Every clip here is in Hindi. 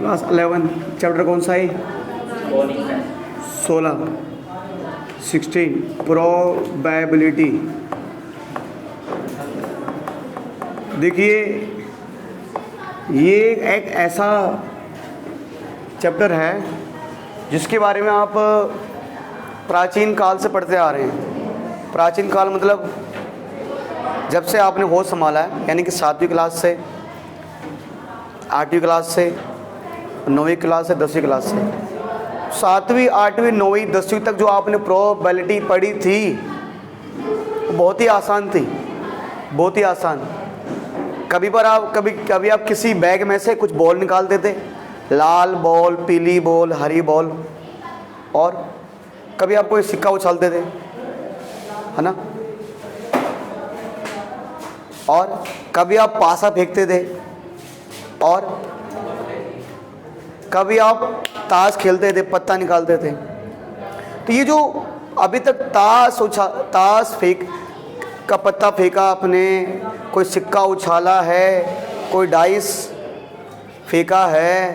क्लास 11 चैप्टर कौन सा है? 16 16 प्रोबेबिलिटी। देखिए ये एक ऐसा चैप्टर है जिसके बारे में आप प्राचीन काल से पढ़ते आ रहे हैं। प्राचीन काल मतलब जब से आपने होश संभाला है, यानी कि 7वीं क्लास से, 8वीं क्लास से, 9वीं क्लास से, 10वीं क्लास से, 7वीं 8वीं 9वीं 10वीं तक जो आपने प्रोबेबिलिटी पढ़ी थी वो बहुत ही आसान थी, बहुत ही आसान। कभी आप किसी बैग में से कुछ बॉल निकालते थे, लाल बॉल, पीली बॉल, हरी बॉल, और कभी आप कोई सिक्का उछालते थे, है ना, और कभी आप पासा फेंकते थे, और कभी आप ताश खेलते थे, पत्ता निकालते थे। तो ये जो अभी तक ताश फेंक का पत्ता फेंका आपने, कोई सिक्का उछाला है, कोई डाइस फेंका है,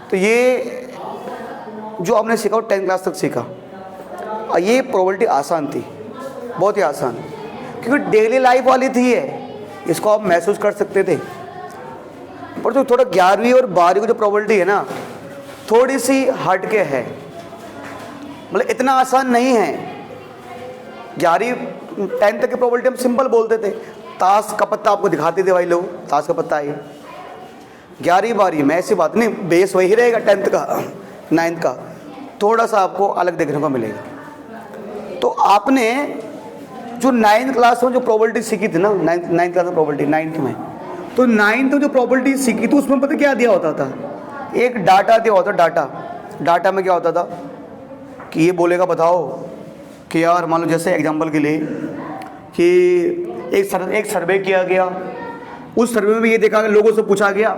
तो ये जो आपने सीखा वो 10th क्लास तक सीखा। और ये प्रोबेबिलिटी आसान थी, बहुत ही आसान, क्योंकि डेली लाइफ वाली थी ये, इसको आप महसूस कर सकते थे। पर जो थोड़ा 11वीं और 12वीं की जो प्रोबेबिलिटी है ना, थोड़ी सी हटके है, मतलब इतना आसान नहीं है। 11वीं 10th तक की प्रोबेबिलिटी हम सिंपल बोलते थे, ताश का पत्ता आपको दिखाते थे भाई लोग, ताश का पत्ता है। 11वीं 12वीं में ऐसी बात नहीं, बेस वही रहेगा 10th का 9th का, थोड़ा सा आपको अलग देखने को मिलेगा। तो आपने जो 9th क्लास में जो प्रोबेबिलिटी सीखी थी ना, 9th क्लास में प्रोबेबिलिटी 9th में, तो 9th में जो प्रोबेबिलिटी सीखी तो उसमें पता क्या दिया होता था? एक डाटा दिया होता। डाटा में क्या होता था कि ये बोलेगा बताओ कि यार मान लो जैसे एग्जांपल के लिए कि एक सर्वे किया गया, उस सर्वे में भी ये देखा गया, लोगों से पूछा गया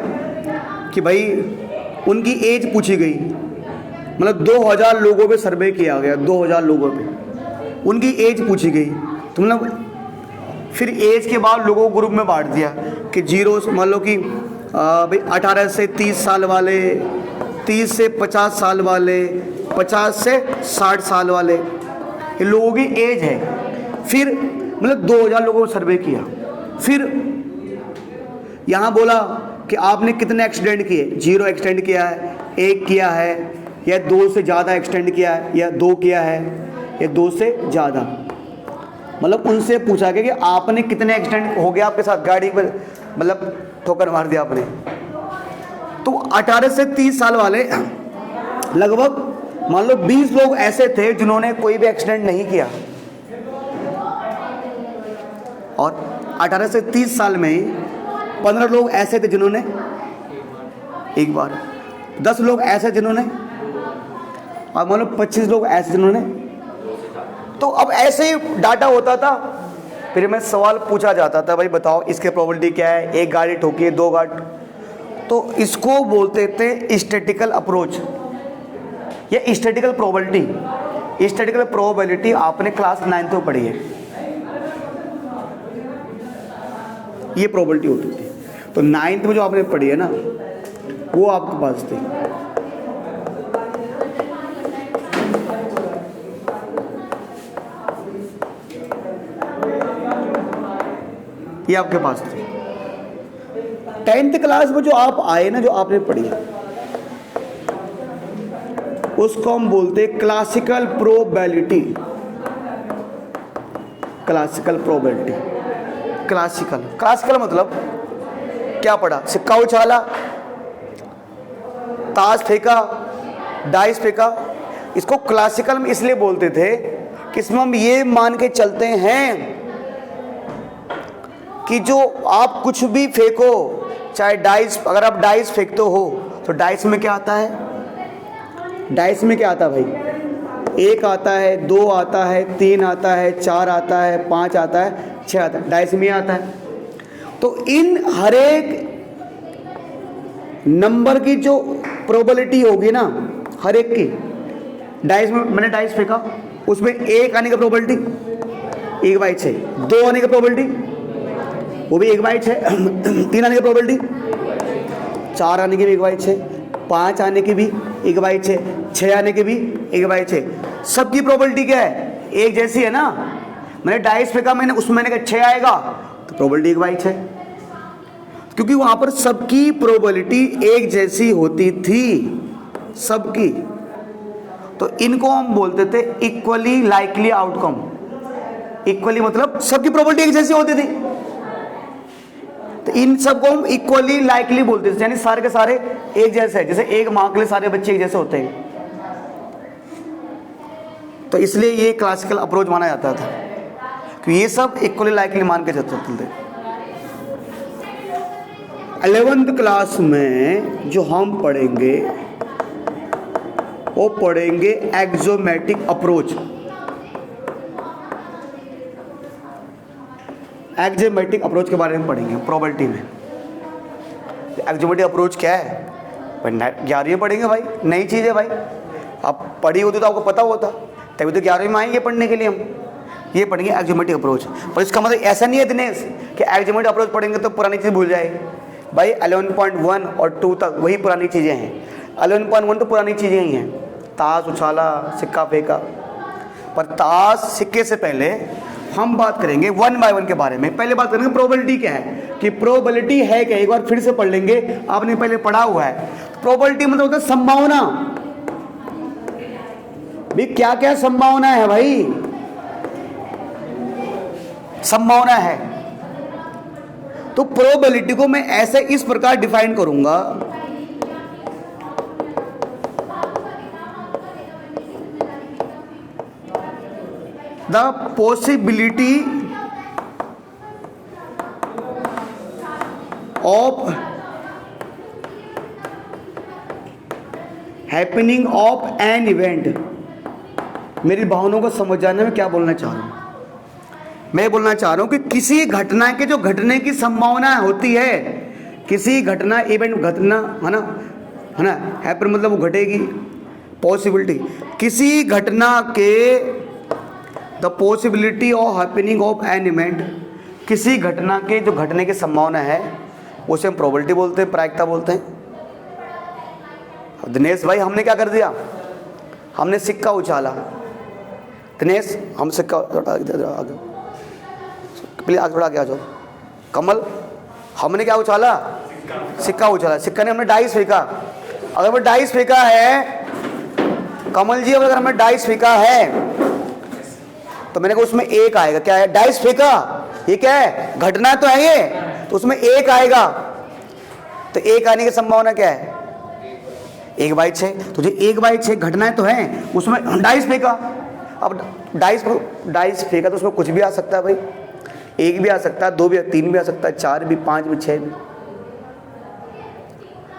कि भाई उनकी एज पूछी गई, मतलब 2000 लोगों पे सर्वे किया गया, 2000 लोगों पे उनकी एज पूछी गई। तो मतलब फिर एज के बाद लोगों को ग्रुप में बांट दिया कि जीरो, मान लो कि भाई 18 से 30 साल वाले, 30 से 50 साल वाले, 50 से 60 साल वाले, ये लोगों की एज है। फिर मतलब 2000 लोगों को सर्वे किया। फिर यहाँ बोला कि आपने कितने एक्सीडेंट किए, 0 एक्सीडेंट किया है, 1 किया है, या 2 से ज़्यादा एक्सीडेंट किया है, या 2 किया है, या 2 से ज़्यादा। मतलब उनसे पूछा गया कि आपने कितने एक्सीडेंट हो गया आपके साथ, गाड़ी पर मतलब ठोकर मार दिया आपने। तो 18 से 30 साल वाले लगभग मान लो 20 लोग ऐसे थे जिन्होंने कोई भी एक्सीडेंट नहीं किया, और 18 से 30 साल में ही 15 लोग ऐसे थे जिन्होंने एक बार, 10 लोग ऐसे जिन्होंने, और मान लो 25 लोग ऐसे जिन्होंने। तो अब ऐसे ही डाटा होता था, फिर मैं सवाल पूछा जाता था, भाई बताओ इसके प्रोबेबिलिटी क्या है, 1 गाड़ी ठोकी, 2 गाड़ी। तो इसको बोलते थे स्टैटिस्टिकल अप्रोच या स्टैटिस्टिकल प्रोबेबिलिटी। स्टैटिस्टिकल प्रोबेबिलिटी आपने क्लास 9th में पढ़ी है, ये प्रोबेबिलिटी होती थी। तो 9th में जो आपने पढ़ी है ना, वो आपके पास थी। ये आपके पास थी। 10th क्लास में जो आप आए ना, जो आपने पढ़ी, उसको हम बोलते classical probability. Classical probability, classical मतलब क्या पढ़ा? सिक्का उछाला, ताश फेंका, डाइस फेंका। इसको क्लासिकल में इसलिए बोलते थे कि इसमें हम ये मान के चलते हैं कि जो आप कुछ भी फेंको, चाहे डाइस, अगर आप डाइस फेंकते हो तो डाइस में क्या आता है? डाइस में क्या आता है भाई? 1 आता है, 2 आता है, 3 आता है, 4 आता है, 5 आता है, 6 आता है, डाइस में आता है। तो इन हर एक नंबर की जो प्रोबेबिलिटी होगी ना, हर एक की, डाइस में मैंने डाइस फेंका, उसमें 1 आने की प्रोबेबिलिटी 1/6, 2 आने की प्रोबेबिलिटी वो भी 1/6, 3 आने की प्रोबेबिलिटी, 4 आने की भी 1/6, 5 आने की भी 1/6, 6 आने की भी 1/6। सबकी प्रोबेबिलिटी क्या है? एक जैसी है ना। मैंने डाइस फेंका, मैंने उसमें मैंने कहा 6 आएगा, तो प्रोबेबिलिटी 1/6, क्योंकि वहां पर सबकी प्रोबेबिलिटी एक जैसी होती थी, सबकी। तो इनको हम बोलते थे इक्वली लाइकली आउटकम। इक्वली मतलब सबकी प्रोबेबिलिटी एक जैसी होती थी, तो इन सबको हम इक्वली लाइकली बोलते थे, यानी सारे के सारे एक जैसे हैं। जैसे एक माँ के लिए सारे बच्चे एक जैसे होते हैं, तो इसलिए ये क्लासिकल अप्रोच माना जाता था कि ये सब इक्वली लाइकली मान के चलते थे। 11th क्लास में जो हम पढ़ेंगे वो पढ़ेंगे एक्सोमेटिक अप्रोच। एक्सोमेटिक अप्रोच के बारे में पढ़ेंगे प्रोबेबिलिटी में। एक्सोमेटिक अप्रोच क्या है? 11वीं पढ़ेंगे भाई, नई चीज़ है भाई। आप पढ़ी होती तो आपको पता होता, तभी तो 11वीं में आएंगे पढ़ने के लिए हम। ये पढ़ेंगे एक्सोमेटिक अप्रोच। पर इसका मतलब ऐसा नहीं है दिनेश कि एक्सोमेटिक अप्रोच पढ़ेंगे तो पुरानी चीज़ भूल जाए भाई। 11.1 और 2 तक वही पुरानी चीज़ें हैं। 11.1 तो पुरानी चीज़ें ही हैं, ताश उछाला, सिक्का फेंका। पर ताश सिक्के से पहले हम बात करेंगे 1 by 1 के बारे में। पहले बात करेंगे प्रोबेबिलिटी क्या है, कि प्रोबेबिलिटी है क्या। एक बार फिर से पढ़ लेंगे, आपने पहले पढ़ा हुआ है। प्रोबेबिलिटी मतलब होता है संभावना। भी क्या क्या संभावना है भाई? संभावना है। तो प्रोबेबिलिटी को मैं ऐसे इस प्रकार डिफाइन करूंगा, the possibility of happening of an event. मेरी भावनाओं को समझ जाने में क्या बोलना चाह रहा हूं? मैं बोलना चाह रहा हूं कि किसी घटना के जो घटने की संभावना होती है, किसी घटना इवेंट घटना है ना, हैपन मतलब वो घटेगी, पॉसिबिलिटी किसी घटना के, the possibility of happening of an event, किसी घटना के जो घटने की संभावना है उसे हम प्रोबेबिलिटी बोलते हैं, प्रायिकता बोलते हैं। दिनेश भाई हमने क्या कर दिया? हमने सिक्का उछाला। दिनेश हम सिक्का आगे प्लीज आगे थोड़ा आगे आ जाओ। कमल हमने क्या उछाला? सिक्का उछाला। सिक्का ने हमने डाइस फेंका। अगर वो डाइस फेंका है, कमल जी अगर हमने डाइस फेंका है तो मैंने कहा उसमें 1 आएगा। क्या है? डाइस फेंका, ये क्या है? घटना तो है ये, तो उसमें 1 आएगा। तो 1 आने की संभावना क्या है? 1/6। तो जो 1/6 घटनाएं तो हैं, उसमें डाइस फेंका। अब डाइस फेंका तो उसमें कुछ भी आ सकता है भाई। 1 भी आ सकता है, 2 भी, 3 भी आ सकता है, 4 भी, 5 भी, 6 भी।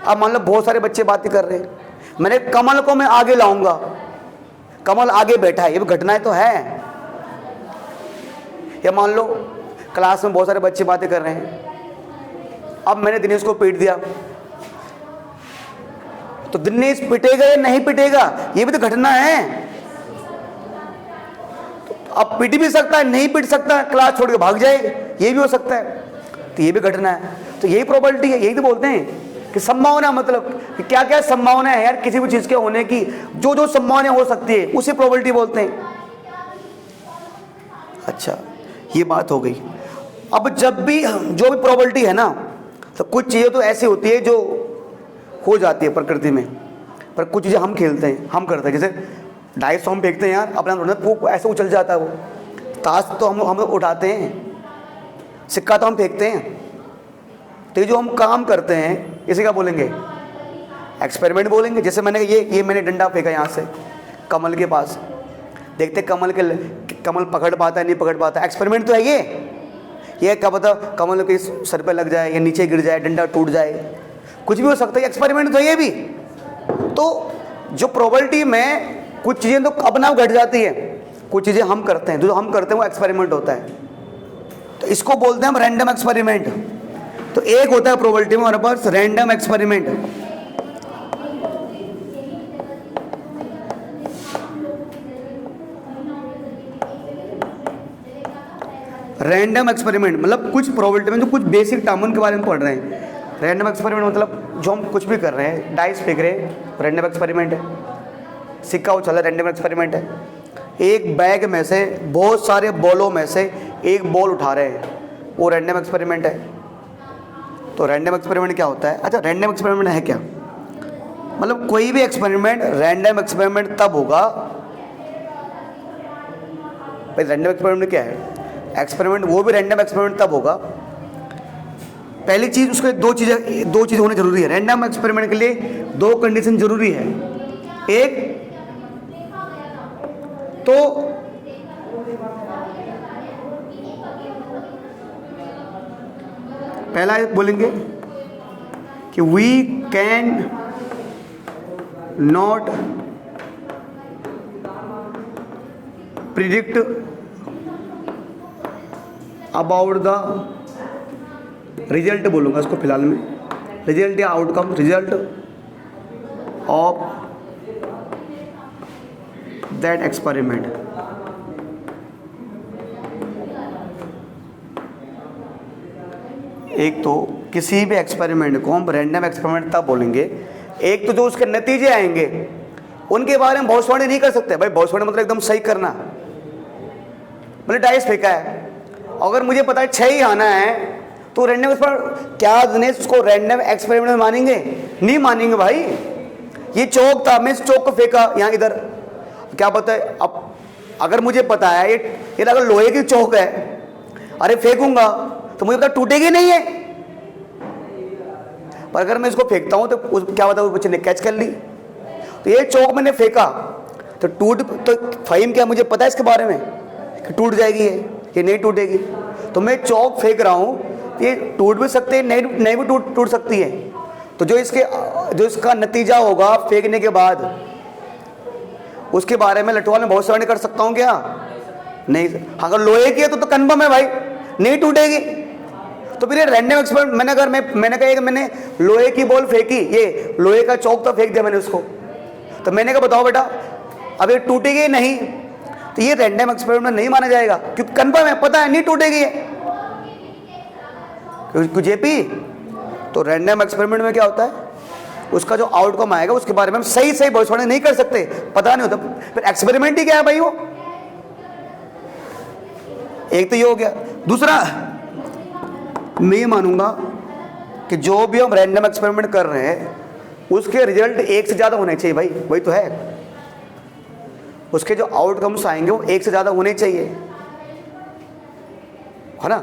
अब मान लो बहुत सारे बच्चे बातें कर रहे हैं, मैंने कमल को मैं आगे लाऊंगा, कमल आगे बैठा है, ये भी घटनाएं तो है। या मान लो क्लास में बहुत सारे बच्चे बातें कर रहे हैं, अब मैंने दिनेश को पीट दिया, तो दिनेश पिटेगा या नहीं पिटेगा, ये भी तो घटना है। तो अब पिट भी सकता है, नहीं पिट सकता है, क्लास छोड़ के भाग जाए, ये भी हो सकता है, तो ये भी घटना है। तो यही प्रोबेबिलिटी है, यही तो बोलते हैं कि संभावना, मतलब कि क्या क्या संभावना है यार किसी भी चीज के होने की, जो जो संभावना हो सकती है उसे प्रोबेबिलिटी बोलते हैं। अच्छा, ये बात हो गई। अब जब भी जो भी प्रोबेबिलिटी है ना, तो कुछ चीज़ें तो ऐसी होती है जो हो जाती है प्रकृति में, पर कुछ चीज़ें हम खेलते हैं, हम करते हैं। जैसे डाइस हम फेंकते हैं यार, अपना वो ऐसे उछल जाता है। वो ताश तो हम उठाते हैं, सिक्का तो हम फेंकते हैं। तो ये जो हम काम करते हैं इसे क्या बोलेंगे? एक्सपेरिमेंट बोलेंगे। जैसे मैंने ये मैंने डंडा फेंका यहाँ से कमल के पास, देखते कमल पकड़ पाता है नहीं पकड़ पाता, एक्सपेरिमेंट तो है ये क्या पता कमल के सर पे लग जाए या नीचे गिर जाए, डंडा टूट जाए, कुछ भी हो सकता है, एक्सपेरिमेंट तो है ये भी। तो जो प्रोबेबिलिटी में कुछ चीज़ें तो अपना घट जाती है, कुछ चीज़ें हम करते हैं, जो हम करते हैं वो एक्सपेरिमेंट होता है। तो इसको बोलते हैं हम रैंडम एक्सपेरिमेंट। तो एक होता है प्रोबेबिलिटी में हमारे पास रैंडम एक्सपेरिमेंट। रैंडम एक्सपेरिमेंट मतलब कुछ प्रोबेबिलिटी में जो कुछ बेसिक टर्म के बारे में पढ़ रहे हैं। रैंडम एक्सपेरिमेंट मतलब जो हम कुछ भी कर रहे हैं, डाइस फेंक रहे हैं, रैंडम एक्सपेरिमेंट है। सिक्का उछाला, रैंडम एक्सपेरिमेंट है। एक बैग में से बहुत सारे बॉलों में से एक बॉल उठा रहे हैं, वो रैंडम एक्सपेरिमेंट है। तो रैंडम एक्सपेरिमेंट क्या होता है? अच्छा, रैंडम एक्सपेरिमेंट है क्या? मतलब कोई भी एक्सपेरिमेंट रैंडम एक्सपेरिमेंट तब होगा भाई। रैंडम एक्सपेरिमेंट क्या है? एक्सपेरिमेंट वो भी रैंडम एक्सपेरिमेंट तब होगा, पहली चीज उसके दो चीज़ें होनी जरूरी है। रैंडम एक्सपेरिमेंट के लिए दो कंडीशन जरूरी है। एक तो पहला बोलेंगे कि we can not predict about the result, बोलूँगा इसको फिलहाल में, रिजल्ट या outcome, result of that experiment. एक तो किसी भी एक्सपेरिमेंट को हम रैंडम एक्सपेरिमेंट तब बोलेंगे, एक तो जो उसके नतीजे आएंगे उनके बारे में भविष्यवाणी नहीं कर सकते। भाई भविष्यवाणी मतलब एकदम सही करना। मतलब डाइस फेंका है, अगर मुझे पता है 6 ही आना है तो रैंडम एक्सपेरिमेंट, क्या दिनेश उसको रैंडम एक्सपेरिमेंट में मानेंगे? नहीं मानेंगे भाई। ये चौक था, मैं इस चौक को फेंका यहाँ इधर, क्या पता है अब अगर मुझे पता है ये अगर लोहे की चौक है, अरे फेंकूंगा तो मुझे पता टूटेगी नहीं है, पर अगर मैं इसको फेंकता हूँ तो क्या पता उस बच्चे ने कैच कर ली। तो ये चौक मैंने फेंका तो तो फहीम क्या मुझे पता है इसके बारे में कि टूट जाएगी ये नहीं टूटेगी। तो मैं चौक फेंक रहा हूँ, ये टूट भी सकते हैं, नहीं भी टूट सकती है। तो जो इसका नतीजा होगा फेंकने के बाद, उसके बारे में लटवाल में भविष्यवाणी कर सकता हूँ क्या? नहीं। अगर लोहे की है तो कन्फर्म है भाई नहीं टूटेगी। तो फिर ये रैंडम एक्सपेरिमेंट, मैंने कहा कि मैंने लोहे की बॉल फेंकी, ये लोहे का चौक तो फेंक दिया मैंने उसको, तो मैंने कहा बताओ बेटा अब ये टूटेगी नहीं, तो ये रैंडम एक्सपेरिमेंट नहीं माना जाएगा क्योंकि कन्फर्म है, पता है नहीं टूटेगी है जेपी। तो रैंडम एक्सपेरिमेंट में क्या होता है, उसका जो आउटकम आएगा उसके बारे में हम सही भविष्यवाणी नहीं कर सकते, पता नहीं होता, फिर एक्सपेरिमेंट ही क्या है भाई वो। एक तो ये हो गया। दूसरा, मैं ये मानूंगा कि जो भी हम रैंडम एक्सपेरिमेंट कर रहे हैं उसके रिजल्ट एक से ज़्यादा होने चाहिए भाई, वही तो है। उसके जो आउटकम्स आएंगे वो एक से ज़्यादा होने चाहिए, है ना।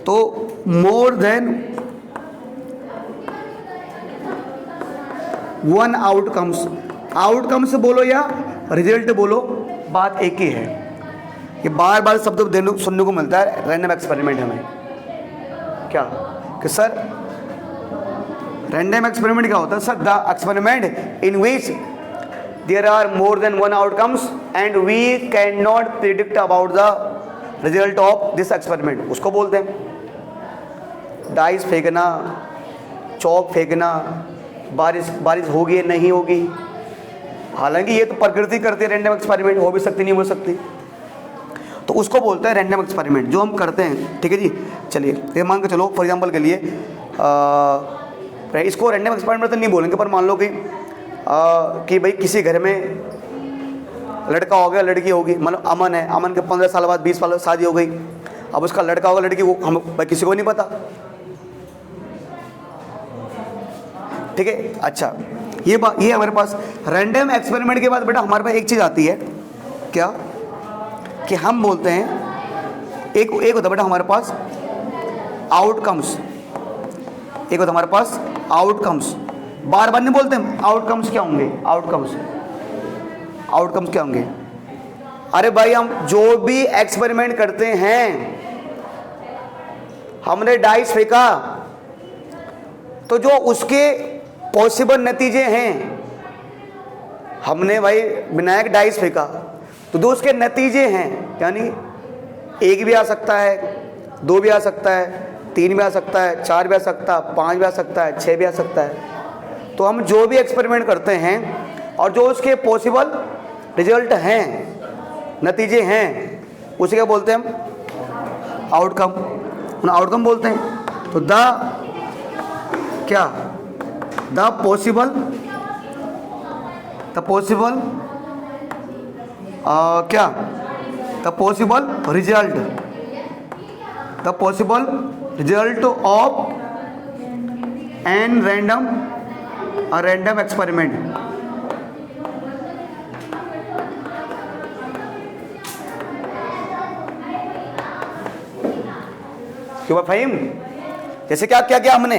तो मोर देन वन आउटकम्स बोलो या रिजल्ट बोलो, बात एक ही है। ये बार बार शब्द सुनने को मिलता है रैंडम एक्सपेरिमेंट हमें, क्या कि सर रैंडम एक्सपेरिमेंट क्या होता है? Sir the experiment in which there are more than one outcomes and we can not predict about the result of this experiment, उसको बोलते हैं। डाइस फेंकना, चौक फेंकना, बारिश होगी नहीं होगी, हालांकि ये तो प्रकृति करती है, रैंडम एक्सपेरिमेंट हो भी सकती नहीं हो सकती, तो उसको बोलते हैं रैंडम एक्सपेरिमेंट जो हम करते हैं। ठीक है जी, चलिए ये मान के चलो फॉर एग्जांपल के लिए इसको रैंडम एक्सपेरिमेंट तो नहीं बोलेंगे, पर मान लो कि भाई किसी घर में लड़का हो गया लड़की होगी, मतलब अमन है, अमन के 15 साल बाद 20 साल बाद शादी हो गई, अब उसका लड़का होगा लड़की वो हम भाई किसी को नहीं पता। ठीक है, अच्छा ये हमारे पास रैंडम एक्सपेरिमेंट के बाद बेटा हमारे पास एक चीज़ आती है, क्या कि हम बोलते हैं एक होता बेटा हमारे पास आउटकम्स, एक होता हमारे पास आउटकम्स। बार बार नहीं बोलते हम आउटकम्स क्या होंगे, आउटकम्स क्या होंगे। अरे भाई हम जो भी एक्सपेरिमेंट करते हैं, हमने डाइस फेंका तो जो उसके पॉसिबल नतीजे हैं, हमने भाई विनायक डाइस फेंका तो जो उसके नतीजे हैं, यानी 1 भी आ सकता है, 2 भी आ सकता है, 3 भी आ सकता है, 4 भी आ सकता है, 5 भी आ सकता है, 6 भी आ सकता है। तो हम जो भी एक्सपेरिमेंट करते हैं और जो उसके पॉसिबल रिजल्ट हैं, नतीजे हैं, उसे क्या बोलते हैं हम? आउटकम बोलते हैं। तो द क्या, द पॉसिबल क्या, the possible result of an random experiment. क्यों फाहिम? जैसे क्या क्या किया हमने,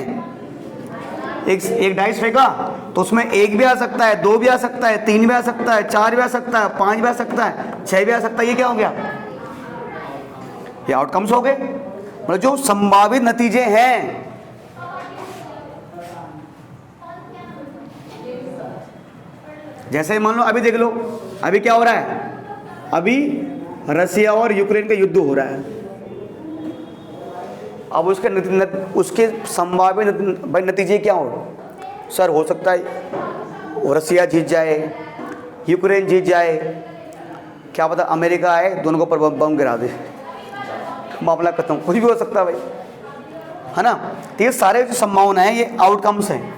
एक डाइस फेंका तो उसमें एक भी आ सकता है, दो भी आ सकता है, तीन भी आ सकता है, चार भी आ सकता है, पांच भी आ सकता है, छह भी आ सकता है। ये क्या हो गया? ये आउटकम्स हो गए, मतलब जो संभावित नतीजे हैं। जैसे मान लो अभी देख लो, अभी क्या हो रहा है? अभी रसिया और यूक्रेन का युद्ध हो रहा है। अब उसके संभावित नतीजे क्या हो? सर हो सकता है रसिया जीत जाए, यूक्रेन जीत जाए, क्या पता अमेरिका आए दोनों को पर बम गिरा दे, मामला खत्म, कुछ भी हो सकता है भाई, है ना। तो ये सारे जो संभावना है ये आउटकम्स हैं।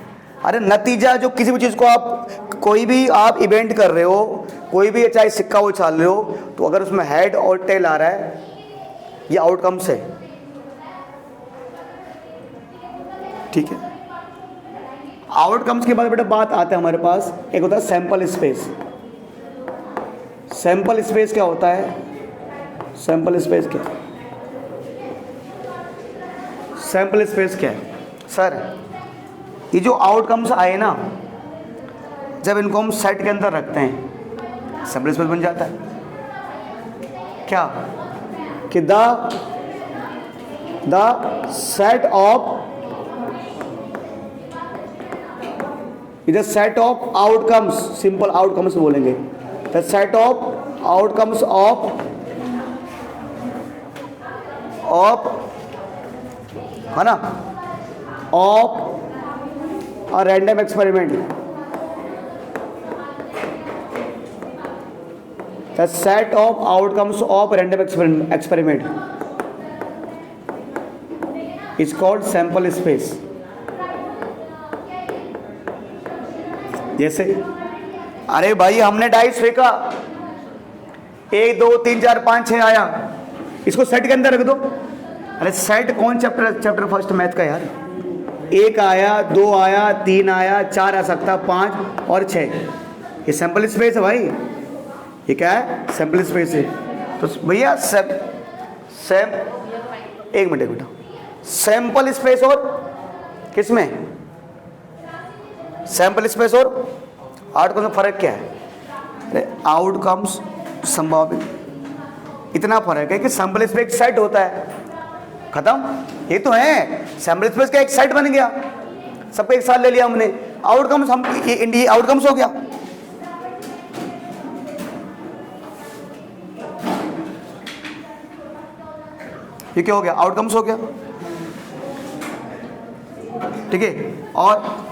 अरे नतीजा जो किसी भी चीज़ को आप कोई भी आप इवेंट कर रहे हो, कोई भी चाहे सिक्का उछाल रहे हो, तो अगर उसमें हेड और टेल आ रहा है ये आउटकम्स है, ठीक है। आउटकम्स के बाद बेटा बात आते हैं हमारे पास, एक होता है सैंपल स्पेस। सैंपल स्पेस क्या होता है? सैंपल स्पेस क्या है? सैंपल स्पेस क्या है? सर ये जो आउटकम्स आए ना, जब इनको हम सेट के अंदर रखते हैं सैंपल स्पेस बन जाता है। क्या कि द सेट ऑफ इधर set of outcomes, simple outcomes बोलेंगे, the set of outcomes of है ना, of a random experiment, the set of outcomes of random experiment is called sample space. जैसे अरे भाई हमने डाइस फेंका, 1 2 3 4 5 6 आया, इसको सेट के अंदर रख दो। अरे सेट कौन चैप्टर फर्स्ट मैथ का यार? 1 आया, 2 आया, 3 आया, 4 आ सकता, 5 और 6, ये सैंपल स्पेस है भाई। ये क्या है? सैंपल स्पेस है। तो भैया एक मिनट बेटा, सैंपल स्पेस और किसमें? सैंपल स्पेस और आउटकम में फर्क क्या है? अरे आउटकम्स संभावित, इतना फर्क है कि सैंपल स्पेस एक सेट होता है, खत्म। ये तो है सैंपल स्पेस का एक सेट बन गया, सबको एक साथ ले लिया हमने। आउटकम्स हम ये आउटकम्स हो गया। ये क्या हो गया? आउटकम्स हो गया, ठीक है। और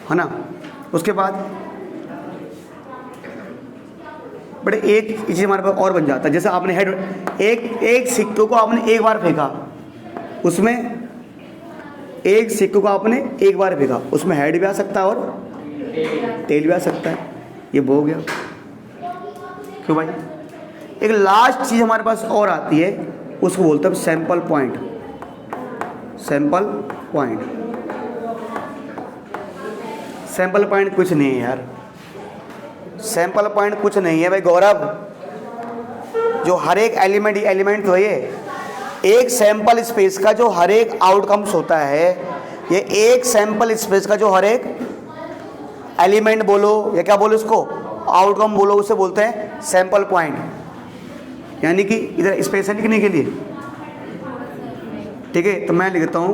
है ना, उसके बाद बड़े एक चीज हमारे पास और बन जाता है। जैसे आपने हेड एक सिक्के को आपने एक बार फेंका, उसमें एक सिक्के को आपने एक बार फेंका, उसमें हेड भी आ सकता है और टेल भी आ सकता है। ये वो हो गया। क्यों भाई? एक लास्ट चीज हमारे पास और आती है, उसको बोलते हैं sample point. Sample point, sample point कुछ नहीं है यार, सैंपल पॉइंट कुछ नहीं है भाई गौरव। जो हर एक एलिमेंट तो ये एक सैंपल स्पेस का जो हर एक आउटकम्स होता है, ये एक सैंपल स्पेस का जो हर एक एलिमेंट बोलो या क्या बोलो इसको, आउटकम बोलो, उसे बोलते हैं सैंपल पॉइंट। यानी कि इधर स्पेस है लिखने के लिए, ठीक है। तो मैं लिखता हूं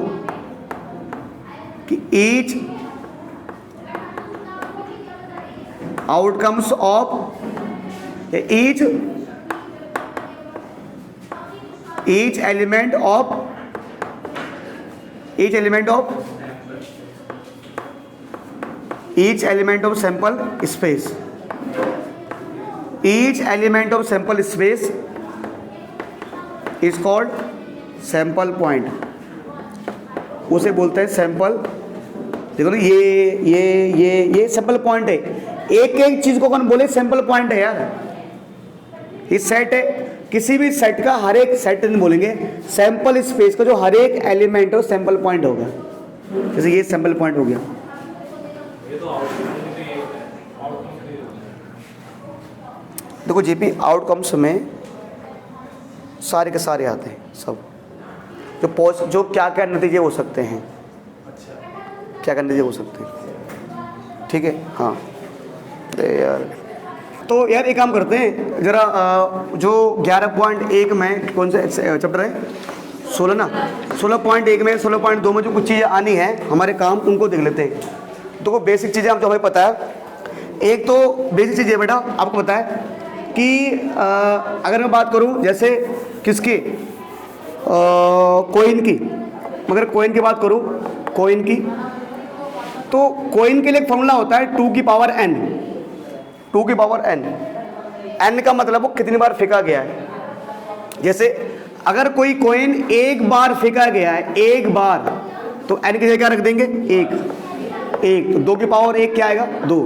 कि each outcomes of each element of sample space, each element of sample space is called sample point, उसे बोलते हैं सैंपल। देखो ना, ये सैंपल पॉइंट है। एक एक चीज को कौन बोले सैंपल पॉइंट है यार। ये सेट है, किसी भी सेट का हर एक सेट नहीं बोलेंगे, सैंपल स्पेस का जो हर एक एलिमेंट है वो सैंपल पॉइंट होगा। जैसे ये सैंपल पॉइंट हो गया। देखो जेपी, आउटकम्स में सारे के सारे आते हैं सब, जो क्या क्या नतीजे हो सकते हैं, क्या क्या नतीजे हो सकते हैं, ठीक है। हाँ अरे यार, तो यार एक काम करते हैं ज़रा, जो 11.1 में कौन सा चैप्टर है, 16 ना, 16.1 में 16.2 में जो कुछ चीज़ें आनी है हमारे काम, उनको देख लेते हैं। तो बेसिक चीज़ें हम जो हमें पता है, एक तो बेसिक चीज़ें बेटा आपको पता है कि अगर मैं बात करूं जैसे किसकी, कोइन की, मगर कोइन की बात करूं, कोइन की, तो कोइन के लिए एक फॉर्मूला होता है 2 की पावर n, 2 की पावर n, n का मतलब वो कितनी बार फेंका गया है। जैसे अगर कोई कोइन एक बार फेंका गया है, एक बार, तो n की जगह क्या रख देंगे, एक, तो 2 की पावर 1 क्या आएगा, 2।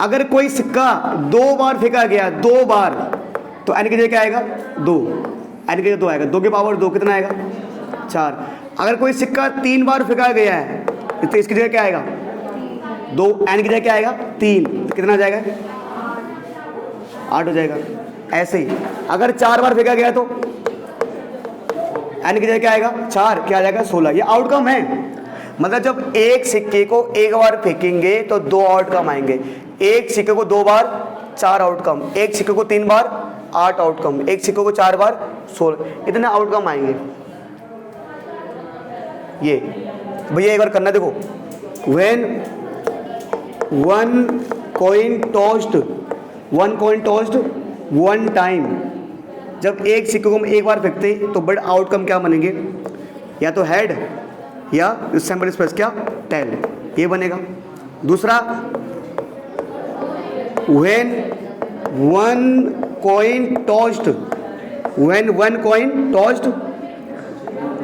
अगर कोई सिक्का 2 बार फेंका गया, 2 बार, तो n की जगह क्या आएगा, 2, n की जगह 2 आएगा, 2 की पावर 2 कितना आएगा, 4। अगर कोई सिक्का 3 बार फेंका गया है तो इसकी जगह क्या आएगा, 2, n की जगह क्या आएगा, 3, तो कितना आ जाएगा, 8 हो जाएगा। ऐसे ही अगर 4 बार फेंका गया तो n की जगह क्या आएगा, 4, क्या आ जाएगा, 16। ये आउटकम है। मतलब जब एक सिक्के को एक बार फेंकेंगे तो 2 आउटकम आएंगे, एक सिक्के को 2 बार 4 आउटकम, एक सिक्के को 3 बार 8 आउटकम, एक सिक्के को 4 बार 16, इतने आउटकम आएंगे। ये भैया एक बार करना, देखो, when one coin tossed one time, जब एक सिक्के को हम एक बार फेंकते तो बट आउटकम क्या बनेंगे, या तो हेड या सैंपल स्पेस क्या, टेल, ये बनेगा। दूसरा, when one coin tossed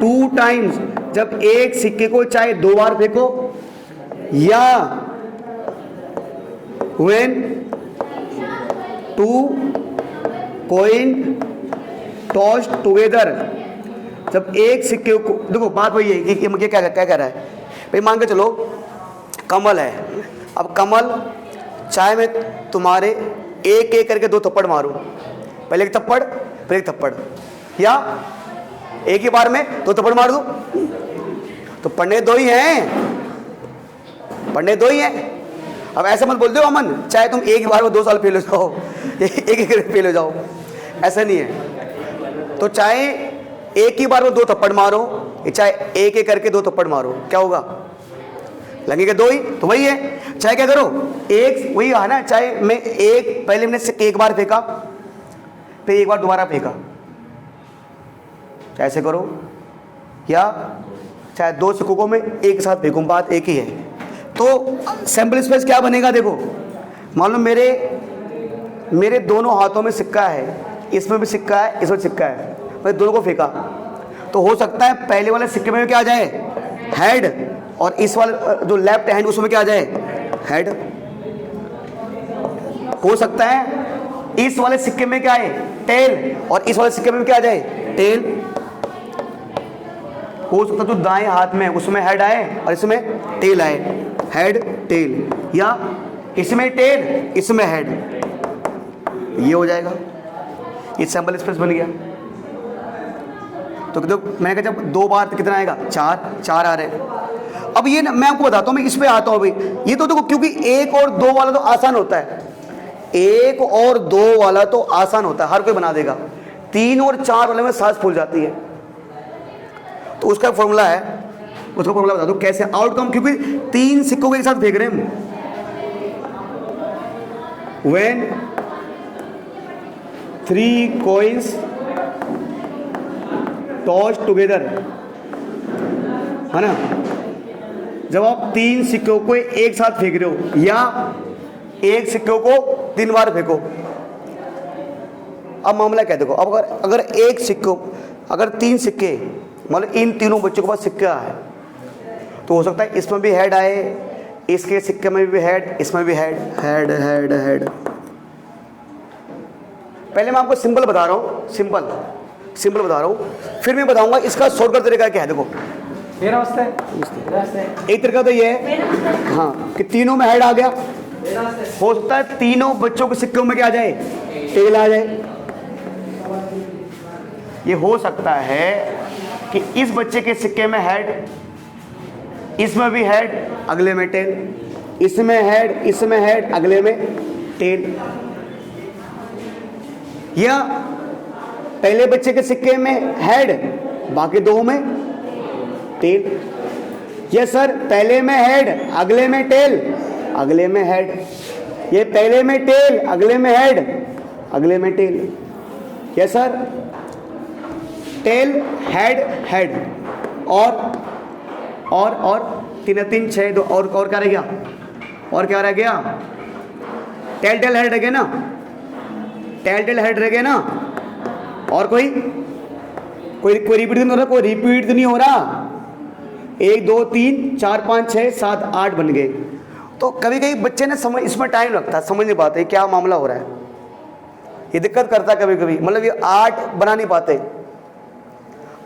2 times, जब एक सिक्के को चाहे 2 बार फेंको, या व्हेन 2 कॉइन टॉस्ड टुगेदर, जब एक सिक्के को, देखो बात वही है कि मुझे क्या कह रहा है भाई, मान के चलो कमल है, अब कमल चाहे मैं तुम्हारे एक एक करके 2 थप्पड़ मारूं, पहले एक थप्पड़ फिर एक थप्पड़, या एक ही बार में 2 थप्पड़ मार दूं, तो पढ़ने 2 ही हैं। अब ऐसा मत बोल दो अमन, चाहे तुम एक ही बार में 2 साल फेल हो जाओ, एक एक फेल हो जाओ, ऐसा नहीं है। तो चाहे एक ही बार में 2 थप्पड़ मारो, चाहे एक एक करके 2 थप्पड़ मारो, क्या होगा, लगेगा 2 ही, तो वही है। चाहे क्या करो, एक वही है ना, चाहे मैं एक, पहले मैंने एक बार फेंका फिर एक बार दोबारा फेंका, ऐसे करो, या चाहे 2 सिक्कों को मैं एक साथ फेंकूं, बात एक ही है। तो सैंपल स्पेस क्या बनेगा, देखो मान लो मेरे दोनों हाथों में सिक्का है, इसमें भी सिक्का है, इसमें सिक्का है, मैं दोनों को फेंका, तो हो सकता है पहले वाले सिक्के में क्या आ जाए, हेड, और इस वाले जो लेफ्ट हैंड उसमें क्या आ जाए, हेड। हो सकता है इस वाले सिक्के में क्या आए, टेल, और इस वाले सिक्के में क्या आ जाए, टेल। हो सकता है जो दाएं हाथ में उसमें हेड आए और इसमें टेल आए, हेड टेल, या इसमें टेल इसमें हेड, ये हो जाएगा। ये सैंपल स्पेस बन गया। तो मैंने कहा जब 2 बार तो कितना आएगा, 4 आ रहे हैं। अब ये ना मैं आपको बताता हूँ, मैं इस पे आता हूँ भाई। ये तो देखो, क्योंकि 1 और 2 वाला तो आसान होता है, 1 और 2 वाला तो आसान होता है, हर कोई बना देगा। 3 और 4 वाले में सांस फूल जाती है। तो उसका फॉर्मूला है, उसका फॉर्मूला बता दो कैसे, आउटकम, क्योंकि 3 सिक्कों के एक साथ फेंक रहे हैं हम। व्हेन 3 कॉइन्स टॉस्ड टुगेदर, है ना, जब आप 3 सिक्कों को एक साथ फेंक रहे हो, या एक सिक्कों को 3 बार फेंको। अब मामला क्या देखो, अब अगर एक सिक्कों, अगर 3 सिक्के मतलब इन तीनों बच्चों के पास सिक्का है, तो हो सकता है इसमें भी हेड आए, इसके सिक्के में भी हेड, इसमें भी हेड, हेड हेड हेड। पहले मैं आपको सिंपल बता रहा हूँ, सिंपल बता रहा हूँ, फिर मैं बताऊंगा इसका शॉर्टकट तरीका क्या है। देखो एक तरीका तो ये है हाँ कि तीनों में हेड आ गया, हो सकता है तीनों बच्चों के सिक्कों में क्या आ जाए, टेल आ जाए। ये हो सकता है कि इस बच्चे के सिक्के में हेड, इसमें भी हेड, अगले में टेल, इसमें हेड, इसमें हेड, अगले में टेल। या पहले बच्चे के सिक्के में हेड, बाकी दो में टेल। ये सर पहले में हेड, अगले में टेल, अगले में हेड। ये पहले में टेल, अगले में हेड, अगले में टेल। ये सर टेल हेड हेड और 3 6 2 और क्या रह गया, और क्या रह गया, टेल टेल हेड रह गया ना, टेल टेल हेड रह गया ना। और कोई रिपीट तो नहीं हो रहा, कोई रिपीट तो नहीं हो रहा। 1 2 3 4 5 6 7 8 बन गए। तो कभी कभी बच्चे ने समझ, इसमें टाइम लगता है, समझ नहीं पाते क्या मामला हो रहा है, ये दिक्कत करता है कभी कभी, मतलब ये 8 बना नहीं पाते।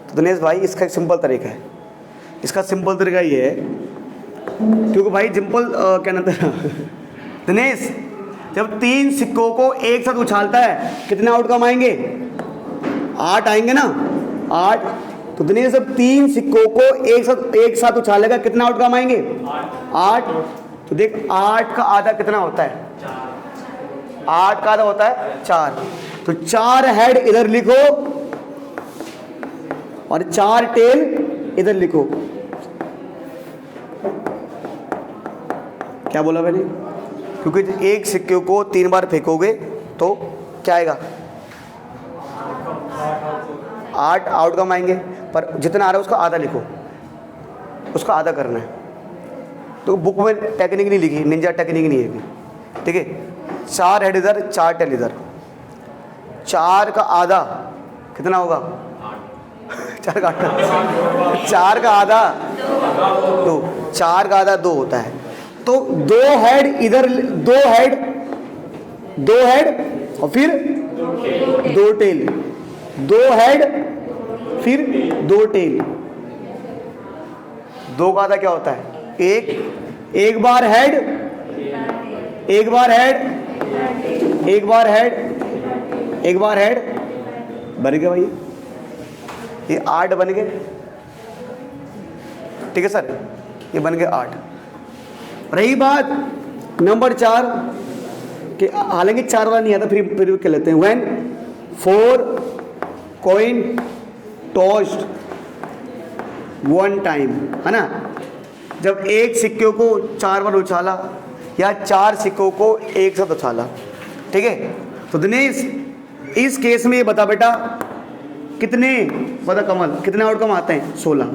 तो दिनेश भाई इसका एक सिंपल तरीका है, इसका सिंपल तरीका ये है, क्योंकि भाई सिंपल क्या नाम था दिनेश, जब 3 सिक्कों को एक साथ उछालता है कितने आउटकम आएंगे, 8 आएंगे ना, 8। तो दिनेश जब 3 सिक्कों को एक साथ उछालेगा कितना आउटकम आएंगे, 8। तो देख 8 का आधा कितना होता है, 8 का आधा होता है 4। तो 4 हेड इधर लिखो और 4 टेल इधर लिखो। क्या बोला मैंने, क्योंकि एक सिक्के को 3 बार फेंकोगे तो क्या आएगा, 8 आउटकम आएंगे। पर जितना आ रहा है उसका आधा लिखो, उसका आधा करना है। तो बुक में टेक्निक नहीं लिखी, निंजा टेक्निक नहीं है, ठीक है। 4 हेड इधर, 4 टेल इधर, 4 का आधा कितना होगा 4 का आधा 4 का आधा 2, 4 का आधा 2 होता है। तो 2 हेड इधर, 2 हेड और फिर 2 टेल, 2 हेड फिर 2 टेल। 2 का आधा क्या होता है, एक बार हेड, एक बार हेड, एक बार हेड, एक बार हेड, बन गया भाई, ये 8 बन गए, ठीक है सर, ये बन गए 8। रही बात नंबर 4 कि हालांकि 4 वाला नहीं आता, फिर क्या लेते हैं, व्हेन 4 कॉइन टॉस्ड 1 टाइम, है ना। जब एक सिक्के को 4 बार उछाला या 4 सिक्कों को एक साथ उछाला, ठीक है। तो दिनेश इस केस में ये बता बेटा कितने, बता कमल कितने आउटकम आते हैं, 16।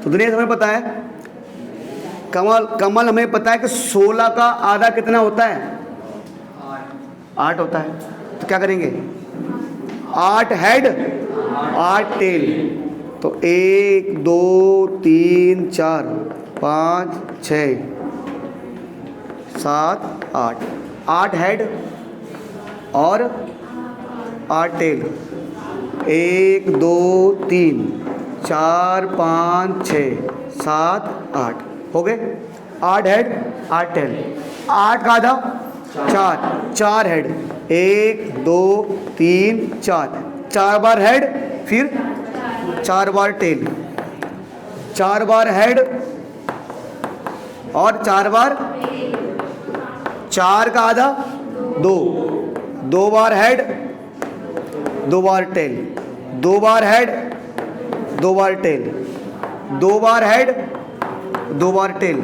तो दिनेश हमें पता है, कमल हमें पता है कि 16 का आधा कितना होता है, 8 होता है। तो क्या करेंगे, 8 हेड 8 टेल। तो 1 2 3 4 5 6 7 8, 8 हेड और 8 टेल। 1 2 3 4 5 6 7 8 हो गए, 8 हेड 8 टेल। 8 का आधा 4 हेड, 1 2 3 4, 4 बार हेड फिर 4 बार टेल, 4 बार हेड और 4 बार, 4 का आधा 2 बार हेड 2 बार टेल, 2 बार हेड 2 बार टेल, 2 बार हेड 2 बार टेल,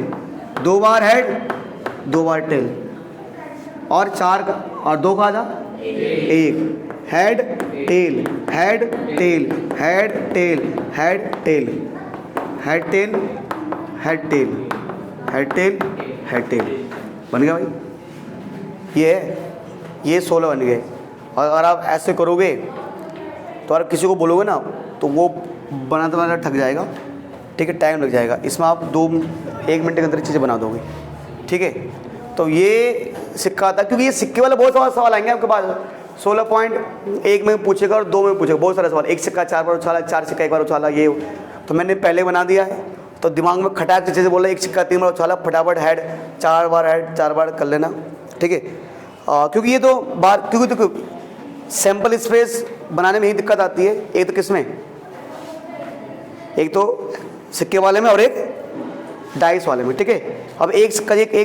2 बार हेड 2 बार टेल और 4 का और 2 का आधा 1 head tail head tail head tail head tail head tail head tail head tail head tail. बन गया भाई, ये 16 बन गए। और अगर आप ऐसे करोगे तो अगर किसी को बोलोगे ना तो वो बनाते बनाते थक जाएगा, ठीक है, टाइम लग जाएगा। इसमें आप 1 मिनट के अंदर चीज़ें बना दोगे, ठीक है। तो ये सिक्का था, क्योंकि ये सिक्के वाले बहुत सवाल आएंगे आपके पास। 16 पॉइंट 1 में पूछेगा और 2 में पूछेगा, बहुत सारे सवाल। 1 सिक्का 4 बार उछाला, 4 सिक्का 1 बार उछाला, ये तो मैंने पहले बना दिया है, तो दिमाग में खटाक से चीज़ें बोला, 1 सिक्का 3 बार उछाला, फटाफट हेड 4 बार कर लेना, ठीक है। क्योंकि ये तो क्योंकि तो सैम्पल स्पेस बनाने में ही दिक्कत आती है। एक तो किसमें, एक तो सिक्के वाले में और एक डाइस वाले में, ठीक है। अब एक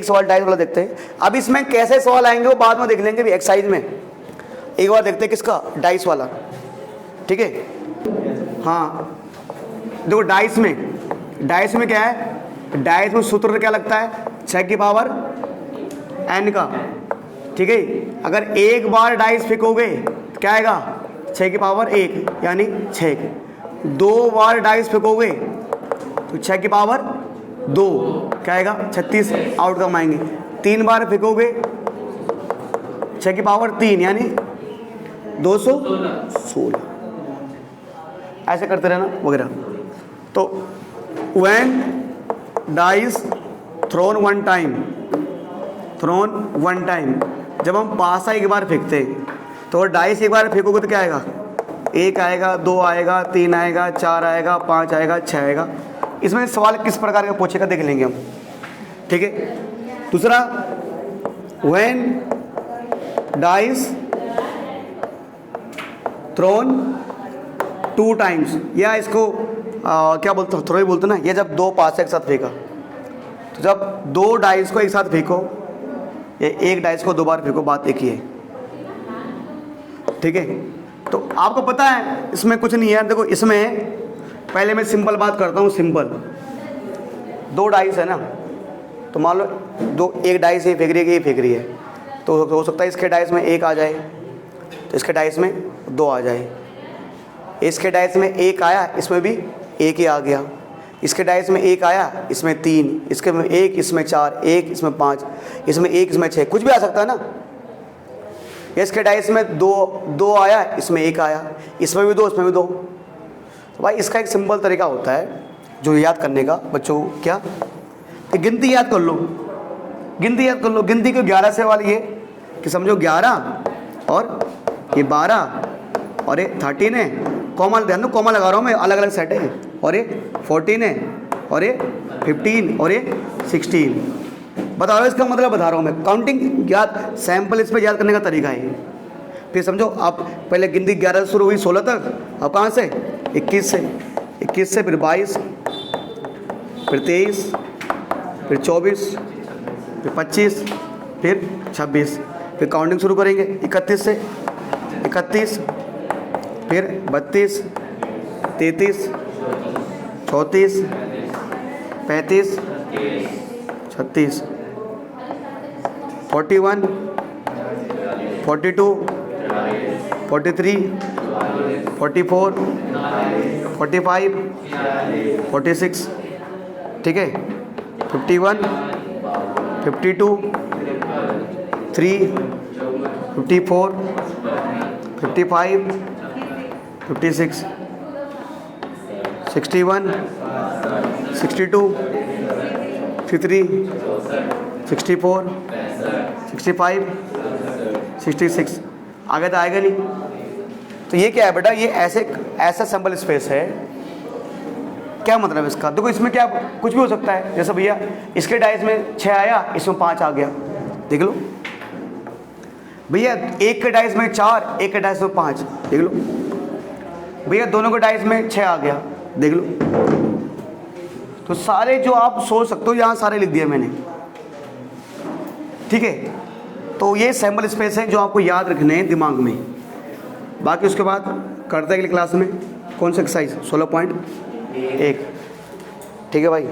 सवाल डाइस वाला देखते हैं। अब इसमें कैसे सवाल आएंगे वो बाद में देख लेंगे भी एक्सरसाइज में। एक बार देखते हैं किसका, डाइस वाला, ठीक है। हाँ देखो डाइस में क्या है, डाइस में सूत्र क्या लगता है, 6 की पावर n का, ठीक है। अगर एक बार डाइस फेंकोगे तो क्या आएगा, 6 की पावर 1 यानी 6। 2 बार डाइस फेंकोगे तो 6 की पावर 2 क्या आएगा, 36 आउटकम आएंगे। 3 बार फेंकोगे 6 की पावर 3 यानी 216। ऐसे करते रहना वगैरह। तो when dice thrown one time, जब हम पासा एक बार फेंकते हैं तो डाइस एक बार फेंकोगे तो क्या आएगा, 1 आएगा, 2 आएगा, 3 आएगा, 4 आएगा, 5 आएगा, 6 आएगा। इसमें सवाल किस प्रकार का पूछेगा देख लेंगे हम, ठीक है। दूसरा, when dice थ्रोन 2 टाइम्स, या इसको क्या बोलते हो, थ्रो ही बोलते ना। ये जब 2 पास एक साथ फेंका, तो जब 2 डाइस को एक साथ फेंको, ये 1 डाइस को 2 बार फेंको, बात एक ही है, ठीक है। तो आपको पता है इसमें कुछ नहीं है। देखो इसमें पहले मैं सिंपल बात करता हूँ, सिंपल 2 डाइस है ना, तो मान लो 1 डाइस ये फेंक रही है, ये फेंक रही है, तो हो सकता है इसके डाइस में 1 आ जाए, तो इसके डाइस में 2 आ जाए। इसके डाइस में 1 आया, इसमें भी 1 ही आ गया। इसके डाइस में 1 आया, इसमें 3, इसके में 1, इसमें 4, 1 इसमें 5, इसमें 1, इसमें 6, कुछ भी आ सकता है ना। इसके डाइस में 2 आया, इसमें 1 आया, इसमें भी 2, इसमें भी 2। तो भाई इसका एक सिंपल तरीका होता है जो याद करने का बच्चों, क्या कि गिनती याद कर लो। गिनती को 11 से वाली है कि समझो 11 और ये 12 और ये 13 है। कॉमा ध्यान दो, कॉमा लगा रहा हूँ मैं, अलग अलग सेट है। और ये 14 है और ये 15 और ये 16। बता रहा हूँ, इसका मतलब बता रहा हूँ मैं। काउंटिंग याद, सैम्पल इस पर याद करने का तरीका है। फिर समझो आप पहले गिनती 11 से शुरू हुई 16 तक, अब कहाँ से 21 से फिर 22, फिर 23, फिर 24, फिर 25, फिर 26, फिर काउंटिंग शुरू करेंगे 31 से 31, फिर 32, 33, 34, 35, 36, 41, 42, 43, 44, 45, 46, ठीक है, 51, 52, 3, 54, 55, 56, 61, 62, 63, 64, 65, 66। आगे तो आएगा नहीं। तो ये क्या है बेटा, ये ऐसा सैंपल स्पेस है। क्या मतलब इसका, देखो इसमें क्या कुछ भी हो सकता है। जैसे भैया इसके डाइस में 6 आया, इसमें 5 आ गया, देख लो। भैया एक के डाइस में 4, एक के डाइस में 5, देख लो। भैया दोनों के डाइस में 6 आ गया, देख लो। तो सारे जो आप सोच सकते हो यहाँ सारे लिख दिए मैंने, ठीक है। तो ये सैंपल स्पेस है जो आपको याद रखने हैं दिमाग में। बाकी उसके बाद करते हैं अगली क्लास में कौन सा एक्सरसाइज 16.1, ठीक है भाई।